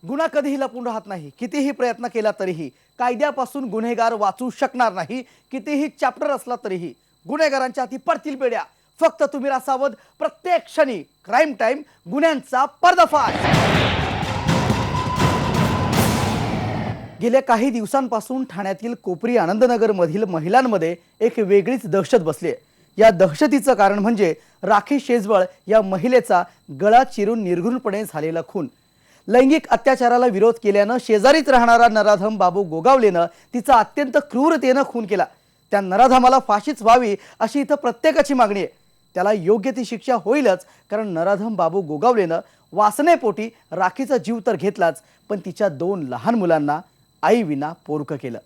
गुन्हा कधीही लपून राहत नाही. कितीही प्रयत्न केला तरीही कायद्यापासून गुन्हेगार वाचू शकणार नाही. कितीही चॅप्टर असला तरीही गुन्हेगारांच्या हाती पडतील बेड्या. फक्त तुम्ही रासावध. प्रत्येक क्षणी क्राईम टाइम, गुन्ह्यांचा पर्दाफाश. गेल्या काही दिवसांपासून ठाण्यातील कोपरी आनंदनगर मधील महिलांमध्ये एक वेगळीच दहशत बसली आहे. या दहशतीचं कारण म्हणजे राखी शेजवळ या महिलेचा गळा चिरून निर्घृणपणे झालेला खून. लैंगिक अत्याचाराला विरोध केल्यानं शेजारीच राहणारा नराधम बाबू गोगावलेनं तिचा अत्यंत क्रूरतेनं खून केला. त्या नराधमाला फाशीच व्हावी अशी इथं प्रत्येकाची मागणी आहे. त्याला योग्य ती शिक्षा होईलच, कारण नराधम बाबू गोगावलेनं वासनेपोटी राखीचा जीव तर घेतलाच, पण तिच्या 2 लहान मुलांना आई विना पोरकं केलं.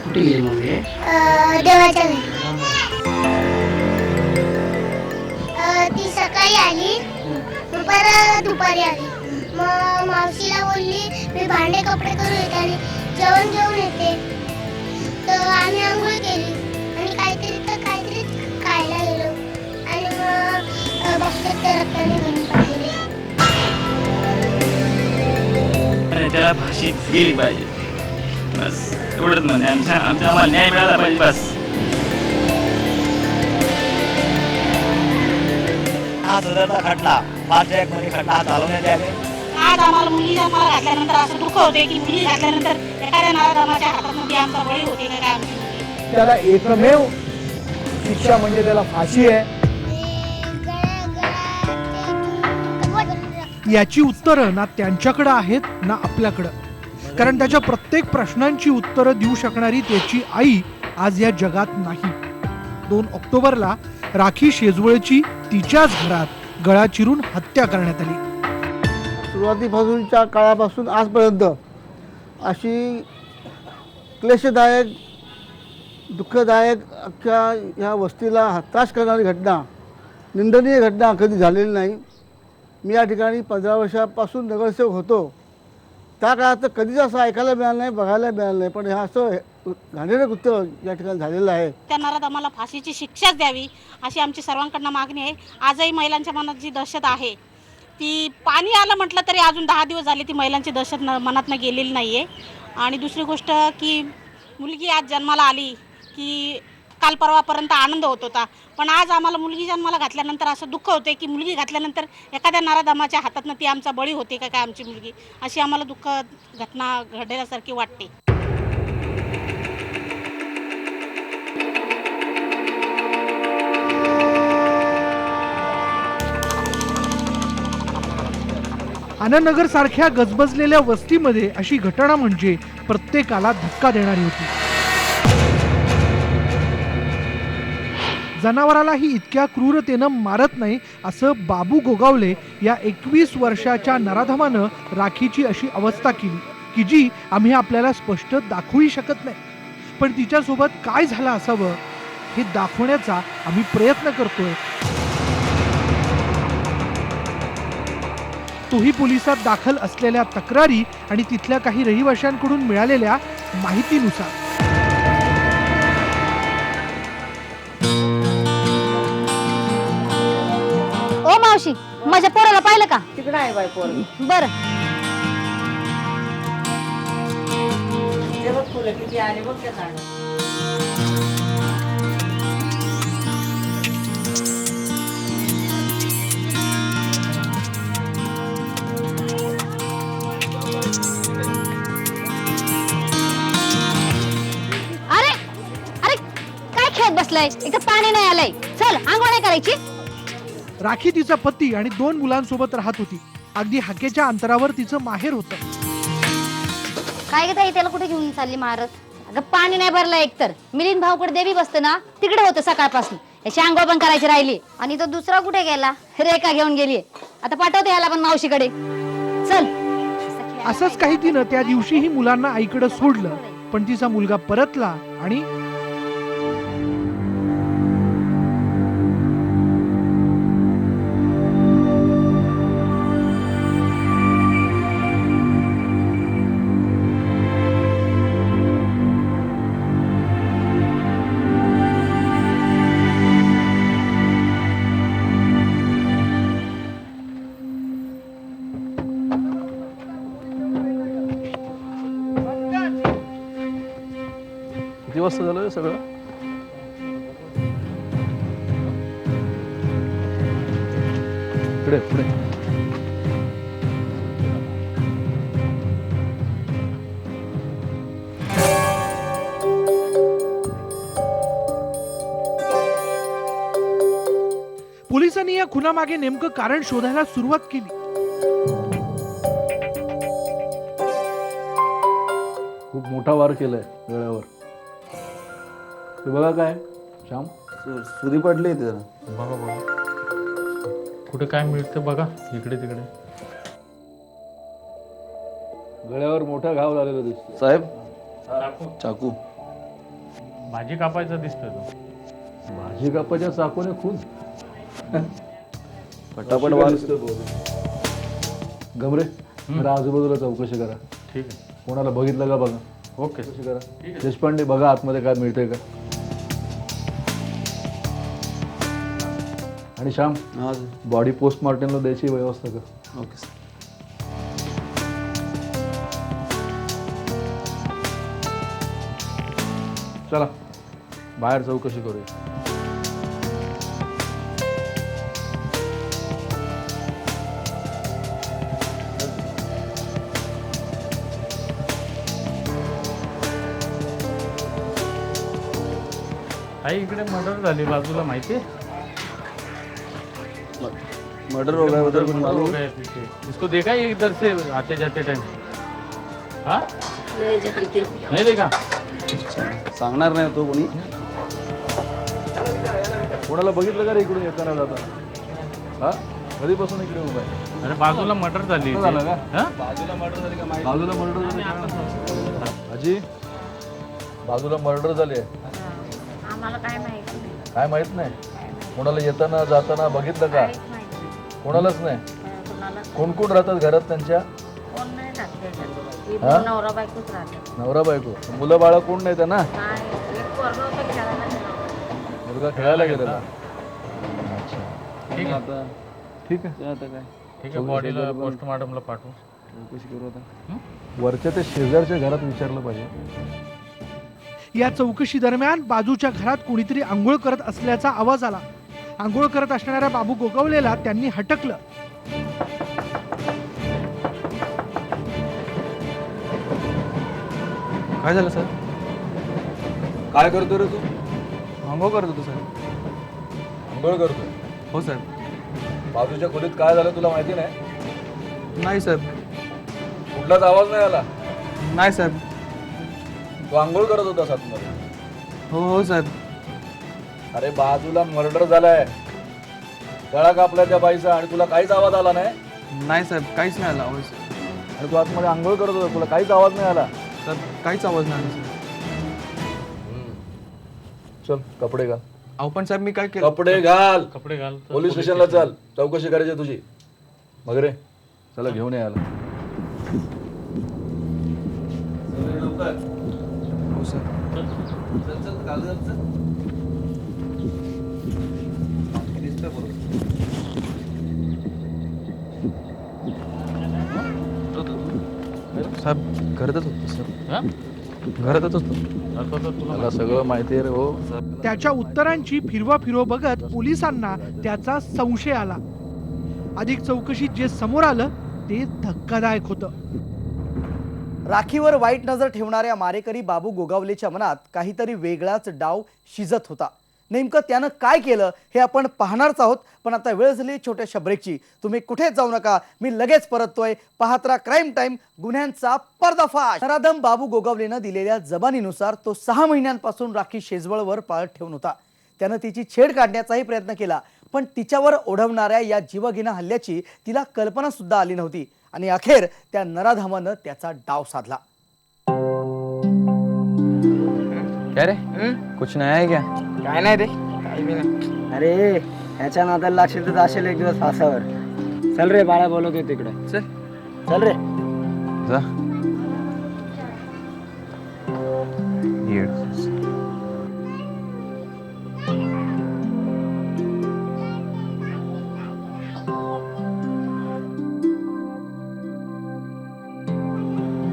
कुठे गेली मम्मी? देवाच्या घरी. ती सकाळी आली, परत दुपारी आली. मग मावशीला बोलली मी भांडे कपडे करून येते आणि जेवण घेऊन येते. तर आम्ही आंघोळ केली आणि काहीतरी खायला गेलो आणि मग बघते तर रक्ताने घेऊन पडलेली. त्याला फाशी दिली पाहिजे, बस एवढंच म्हणजे आम्हाला न्याय मिळाला पाहिजे बस. हा सदरचा खटला फास्ट ट्रॅक मध्ये खटला चालवण्यात यावे. आज आम्हाला मुली जन्माला घातल्यानंतर असं दुःख होते की मुली घातल्यानंतर एखाद्या नराधमाच्या हातामध्ये आमचा बळी होते का काय. त्याला एकमेव शिक्षा म्हणजे त्याला फाशी आहे. याची उत्तरं ना त्यांच्याकडे आहेत ना आपल्याकडं, कारण त्याच्या प्रत्येक प्रश्नांची उत्तरं देऊ शकणारी त्याची आई आज या जगात नाही. 2 ऑक्टोबरला राखी शेजवळची तिच्याच घरात गळा चिरून हत्या करण्यात आली. सुरुवातीपासूनच्या काळापासून आजपर्यंत अशी क्लेशदायक, दुःखदायक, अख्ख्या ह्या वस्तीला हताश करणारी घटना, निंदनीय घटना कधी झालेली नाही. मी या ठिकाणी 15 वर्षापासून नगरसेवक होतो. त्या काळात तर कधीच असं ऐकायला मिळालं नाही, बघायला मिळालं नाही, पण हे असं घाणेरडं कृत्य या ठिकाणी झालेलं आहे. त्या नराधमाला फाशीची शिक्षाच द्यावी अशी आमची सर्वांकडनं मागणी आहे. आजही महिलांच्या मनात जी दहशत आहे ती, पाणी आलं म्हटलं तरी अजून 10 दिवस झाले ती महिलांची दहशत मनातनं गेलेली नाही आहे. आणि दुसरी गोष्ट की मुलगी आज जन्माला आली की काल परवापर्यंत आनंद होत होता, पण आज आम्हाला मुलगी जन्माला घातल्यानंतर असं दुःख होते की मुलगी घातल्यानंतर एखाद्या नराधमाच्या हातातनं ती आमचा बळी होते का काय आमची मुलगी, अशी आम्हाला दुःख घटना घडल्यासारखी वाटते. आनंदनगर सारख्या गजबजलेल्या वस्तीमध्ये अशी घटना म्हणजे प्रत्येकाला धक्का देणारी होती. जनावरालाही इतक्या क्रूरतेनं मारत नाही असं बाबू गोगावले या 21 वर्षाच्या नराधमानं राखीची अशी अवस्था केली की जी आम्ही आपल्याला स्पष्ट दाखवूही शकत नाही. पण तिच्यासोबत काय झालं असावं हे दाखवण्याचा आम्ही प्रयत्न करतोय. तोही पोलिसात दाखल असलेल्या तक्रारी आणि तिथल्या काही रहिवाशांकडून मिळालेल्या माहितीनुसार. ओ मावशी, माझ्या पोराला पाहिलं का? तिकडे आहे बाई पोर. बरं. फुलं किती आले बघ त्या झाड. अरे अरे काय खेळत बसलाय? इथं पाणी नाही आलंय. चल, आंघोळ नाही करायची? राखी तिचा पती आणि 2 मुलांसोबत राहत होती. अगदी हाकेच्या अंतरावर तिचं माहेर होतं. काय ग ताई, त्याला कुठे घेऊन चालली महाराज? अगं पाणी नाही भरलं. एकतर मिलिंद भाऊकडे देवी बसते ना, तिकडे होतं सकाळपासून. याची आंघोळ पण करायची राहिली. आणि तो दुसरा कुठे गेला? रेखा घेऊन गेली. आता पाठवते याला पण मावशीकडे. चल. असंच काही तिनं त्या दिवशीही मुलांना आईकडे सोडलं, पण तिचा मुलगा परतला आणि किती वाजता झालं हे सगळं? पुढे पुढे. पोलिसांनी या खुनामागे नेमकं कारण शोधायला सुरुवात केली. खूप मोठा वार केलाय गळ्यावर. ते बघा काय श्याम. सुरी पडली इथे जरा. बघा बघा कुठे काय मिळतं बघा, इकडे तिकडे. गळ्यावर मोठा घाव झालेला दिसतो. साहेब चाकू चाकू. भाजी कापायचा दिसतोय तो. भाजी कापाच्या चाकूने खून. पटापट वार. गमरे जरा आजूबाजूला चौकशी करा. ठीक आहे. कोणाला बघितलं का बघा. ओके. चौकशी करा. देशपांडे बघा आतमध्ये काय मिळतंय का. आणि श्याम बॉडी पोस्टमॉर्टमला द्यायची व्यवस्था कर. Okay sir. चला बाहेर चौकशी करूया. आई इकडे मर्डर झाली बाजूला, माहिती मर्डर हो गया उधर कुछ हो मालूम? गए पीछे. इसको देखा ये इधर से आते जाते टाइम? हाँ नहीं देखा. सांगणार नाही तो कोणी. कोणाला बघितलं का रे इकडून येताना जाताना? हा कधीपासून इकडे उभा आहे? अरे बाजूला मर्डर झाली इथे. झालं का? हाँ? बाजूला मर्डर झाली का? अजी बाजूला मर्डर झाली आहे. आम्हाला काय माहिती नाही. काय माहित नाही. कोणाला येताना जाताना बघितलं का? कोणालाच नाही. कोणाला कोण कोण राहतात घरात त्यांच्या? कोण नाही राहत. हा? नवरा बायकोच राहतात. नवरा बायको. मुलं बाळा कोण नाही त्यांना? नाही एक पोरगं होतं खेळायला गेलं. मुलगा खेळायला गेलेला. ठीक आहे. आता ठीक आहे. आता काय ठीक आहे, बॉडीला पोस्टमॉर्टमला पाठवू. चौकशी करू आता. वरच्या ते शेजारच्या घरात विचारलं पाहिजे. या चौकशी दरम्यान बाजूच्या घरात कोणीतरी आंघोळ करत असल्याचा आवाज आला. आंघोळ करत असणाऱ्या बाबू गोगावलेला त्यांनी हटकलं. काय झालं सर? काय करतो रे तू? आंघोळ करत होतो सर. आंघोळ करतो. हो सर. बाजूच्या खोलीत काय झालं तुला माहिती नाही? नाही सर. कुठलाच आवाज नाही आला. नाही सर. तू आंघोळ करत होतास आतमध्ये. हो हो सर. अरे बाजूला मर्डर झालाय. गळा कापलाय त्या बाईचा आणि तुला काहीच आवाज आला नाही. नाही सर काहीच नाही आला आवाज. आणि तू आतमध्ये आंघोळ करत होता तुला काहीच आवाज नाही आला. सर काहीच आवाज नाही आला सर. चल कपडे घाल. अहो पण सर मी काय केलं? कपडे घाल. कपडे घाल. पोलीस स्टेशनला चल. चौकशी करायची तुझी. मग रे चला घेऊन यायला. हो सर. साहेब घरातच होतो सर. हा? घरातच होतो. आता तर तुला मला सगळं माहिती आहे रे. हो त्याच्या उत्तरांची फिरवा बघत पोलिसांना त्याचा संशय आला. अधिक चौकशीत जे समोर आलं ते धक्कादायक होतं. राखीवर वाईट नजर ठेवणाऱ्या मारेकरी बाबू गोगावलेच्या मनात काहीतरी वेगळाच डाव शिजत होता. नेमकं त्यानं काय केलं हे आपण पाहणारच आहोत. पण आता वेळ झाली छोट्याशा ब्रेकची. तुम्ही कुठेच जाऊ नका. मी लगेच परततोय. पाहत राहा क्राईम टाइम, गुन्ह्यांचा पर्दाफाश. नराधम बाबू गोगावलेनं दिलेल्या जबानीनुसार तो 6 महिन्यांपासून राखी शेजवळवर पाळत ठेवून होता. त्यानं तिची छेड काढण्याचाही प्रयत्न केला, पण तिच्यावर ओढवणाऱ्या या जीवघेण्या हल्ल्याची तिला कल्पना सुद्धा आली नव्हती. आणि अखेर त्या नराधमानं त्याचा डाव साधला. क्या रे कुछ नया है क्या? काय नाही रे, काही बी नाही. अरे ह्याच्या नादाला लागशील तर जाशील एक दिवस फासावर. चल रे, बाळा बोलवतोय तिकडे. चल चल रे. जा. ये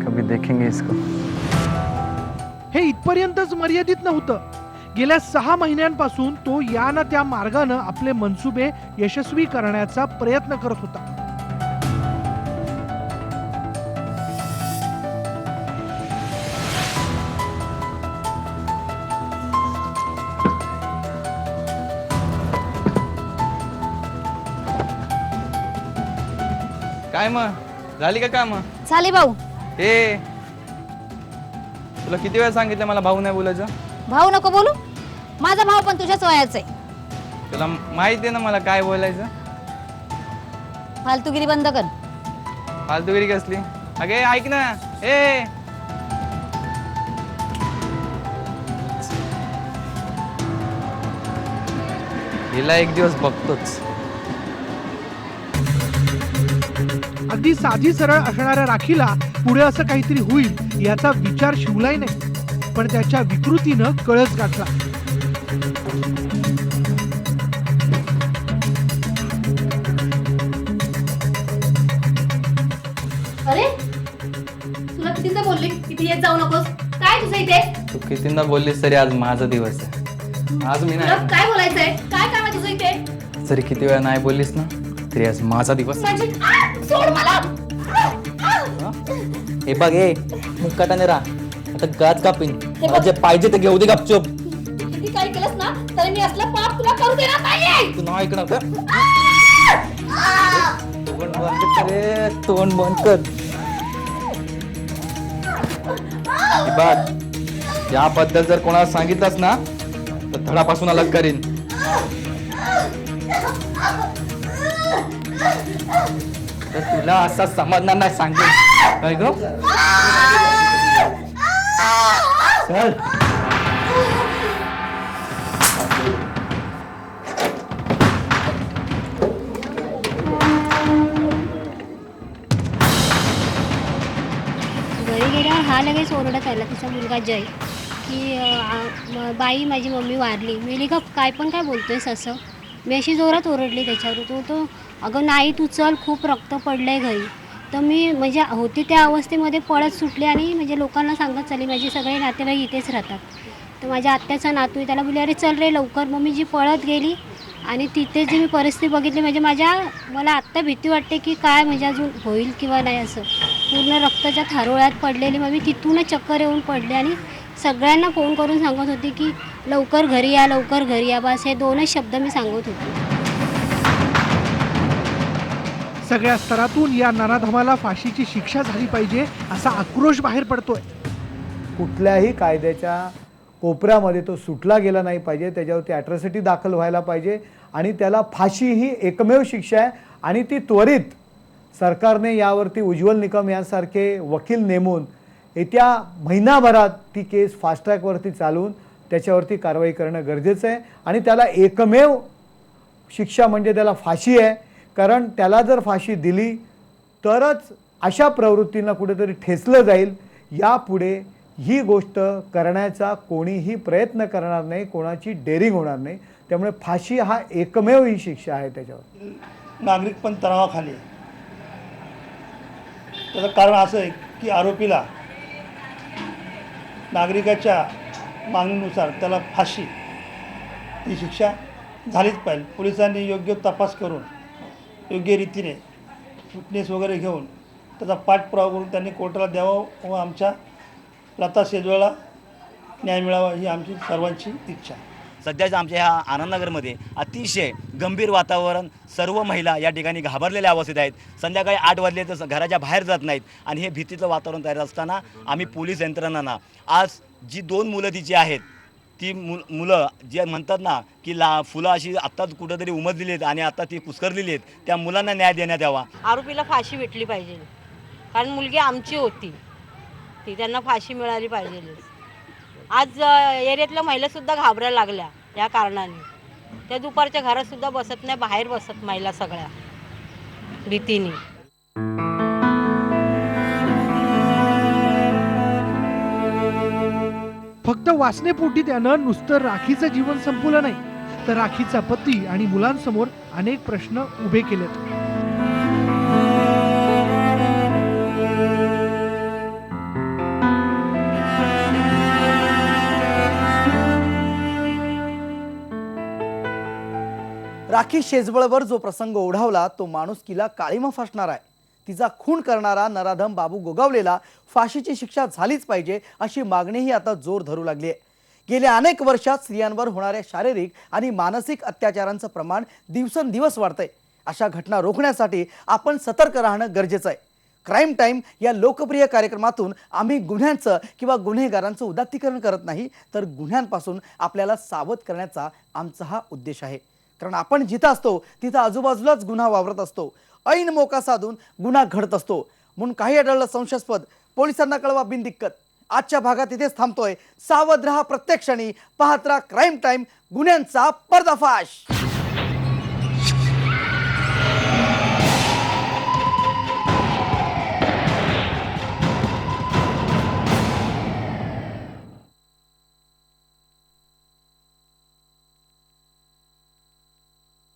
कभी देखेंगे इसको. हे इथपर्यंतच मर्यादित नव्हतं. गेल्या 6 महिन्यांपासून तो या ना त्या मार्गानं आपले मनसुबे यशस्वी करण्याचा प्रयत्न करत होता. काय मग झाली का काम? झाले भाऊ. ए तुला किती वेळा सांगितलं मला भाऊ नाही बोलायचं? भाऊ नको बोलू. माझा भाऊ पण तुझ्याच वयाचा आहे. तुला माहिती आहे ना मला काय बोलायचं. फालतूगिरी बंद कर. फालतूगिरी कसली? अगे ऐक ना. ए हिला एक दिवस बघतोच. अगदी साधी सरळ असणाऱ्या राखीला पुढे असं काहीतरी होईल याचा विचार शिवलाही नाही, पण त्याच्या विकृतीनं कळस गाठला. अरे तुला कितीदा बोलले किती येत जाऊ नकोस. काय तुझं इथे? तू कितींदा बोललीस तरी आज माझा दिवस आहे. आज मी नाही. काय बोलायचंय? काय काम आहे तुझं इथे? जरी किती वेळा नाही बोललीस ना तरी आज माझा दिवस आहे. सोड मला. हे बघ ए मुक्काटाने राहा. आता गाज कापीन. मला जे पाहिजे ते घेऊ दे गपचूप. किती काही केलंस ना तरी मी असलं पाप तुला करू देणार नाहीये. तू नाही ऐकणार का? तोंड बंद कर रे, तोंड बंद कर. ही बात याबद्दल जर कोणाला सांगितलंस ना तर धडापासून अलग करीन. तर तुला असा समजणार नाही सांगेन. काय ग? चल. घरी गेल्यावर हा लगेच ओरडत आला तिचा मुलगा जय की बाई माझी मम्मी वारली. मी का काय पण काय बोलतोयस असं. मी अशी जोरात ओरडली त्याच्यावर. तो अगं नाही तू चल खूप रक्त पडलंय घरी. तर मी म्हणजे होती त्या अवस्थेमध्ये पळत सुटले आणि म्हणजे लोकांना सांगत चालली. माझे सगळे नातेवाईक इथेच राहतात. तर माझ्या आत्याचा नातू आहे त्याला बोलले अरे चल रे लवकर. मग मी जी पळत गेली आणि तिथे जी मी परिस्थिती बघितली म्हणजे मला आत्ता भीती वाटते की काय म्हणजे अजून होईल किंवा नाही असं. पूर्ण रक्ताच्या थारोळ्यात पडलेली. मग मी तिथूनच चक्कर येऊन पडले आणि सगळ्यांना फोन करून सांगत होती की लवकर घरी या लवकर घरी या. बस हे 2च शब्द मी सांगत होते. सगळ्या स्तरातून या नराधमाला फाशीची शिक्षा झाली पाहिजे असा आक्रोश बाहेर पडतोय. कुठल्याही कायद्याच्या कोपऱ्यामध्ये तो सुटला गेला नाही पाहिजे. त्याच्यावरती ॲट्रॉसिटी दाखल व्हायला पाहिजे आणि त्याला फाशी ही एकमेव शिक्षा आहे. आणि ती त्वरित सरकारने यावरती उज्ज्वल निकम यांसारखे वकील नेमून येत्या महिनाभरात ती केस फास्ट ट्रॅकवरती चालवून त्याच्यावरती कारवाई करणं गरजेचं आहे. आणि त्याला एकमेव शिक्षा म्हणजे त्याला फाशी आहे. कारण त्याला जर फाशी दिली तरच अशा प्रवृत्तींना कुठेतरी ठेचलं जाईल. यापुढे ही गोष्ट करण्याचा कोणीही प्रयत्न करणार नाही, कोणाची डेअरिंग होणार नाही. त्यामुळे फाशी हा एकमेव ही शिक्षा आहे त्याच्यावर. नागरिक पण तणावाखाली आहे. त्याचं कारण असं आहे की आरोपीला नागरिकाच्या मागणीनुसार त्याला फाशी ही शिक्षा झालीच पाहिजे. पोलिसांनी योग्य तपास करून योग्य रीतीने फिटनेस वगैरे घेऊन त्याचा पाठपुरावा करून त्यांनी कोर्टाला द्यावा व आमच्या लता शेजवळला न्याय मिळावा ही आमची सर्वांची इच्छा आहे. सध्याच्या आमच्या ह्या आनंदनगरमध्ये अतिशय गंभीर वातावरण. सर्व महिला या ठिकाणी घाबरलेल्या अवस्थेत आहेत. संध्याकाळी 8 वाजले तर घराच्या बाहेर जात नाहीत आणि हे भीतीचं वातावरण तयार असताना आम्ही पोलीस यंत्रणांना आज जी 2 मुलं तिची आहेत ती मुलं जे म्हणतात ना की फुलं अशी आत्ताच कुठंतरी उमजलेली आहेत आणि आता ती कुस्करलेली आहेत, त्या मुलांना न्याय देण्यात यावा. आरोपीला फाशी भेटली पाहिजे कारण मुलगी आमची होती ती त्यांना फाशी मिळाली पाहिजे. आज एरियातल्या महिलासुद्धा घाबरायला लागल्या या कारणाने. त्या दुपारच्या घरातसुद्धा बसत नाही, बाहेर बसत महिला सगळ्या भीतीने. फक्त वासनेपोटी त्यानं नुसतं राखीचं जीवन संपवलं नाही तर राखीचा पती आणि मुलांसमोर अनेक प्रश्न उभे केलेत. राखी शेजवळवर जो प्रसंग ओढावला तो माणुसकीला काळीमा फासणार आहे. तिचा खून करणारा नराधम बाबू गोगावलेला फाशीची शिक्षा झालीच पाहिजे अशी मागणीही आता जोर धरू लागली आहे. गेल्या अनेक वर्षात स्त्रियांवर होणाऱ्या शारीरिक आणि मानसिक अत्याचारांचं प्रमाण दिवसेंदिवस वाढतंय. अशा घटना रोखण्यासाठी आपण सतर्क राहणं गरजेचं आहे. क्राईम टाईम या लोकप्रिय कार्यक्रमातून आम्ही गुन्ह्यांचं किंवा गुन्हेगारांचं उदात्तीकरण करत नाही, तर गुन्ह्यांपासून आपल्याला सावध करण्याचा आमचा हा उद्देश आहे. कारण आपण जिथं असतो तिथं आजूबाजूलाच गुन्हा वावरत असतो. ऐन मोका साधून गुन्हा घडत असतो. म्हणून काही आढळलं संशयास्पद, पोलिसांना कळवा बिनदिक्कत. आजच्या भागात इथेच थांबतोय. सावध रहा प्रत्येक क्षणी. पाहत राहा क्राईम टाईम, गुन्ह्यांचा पर्दाफाश.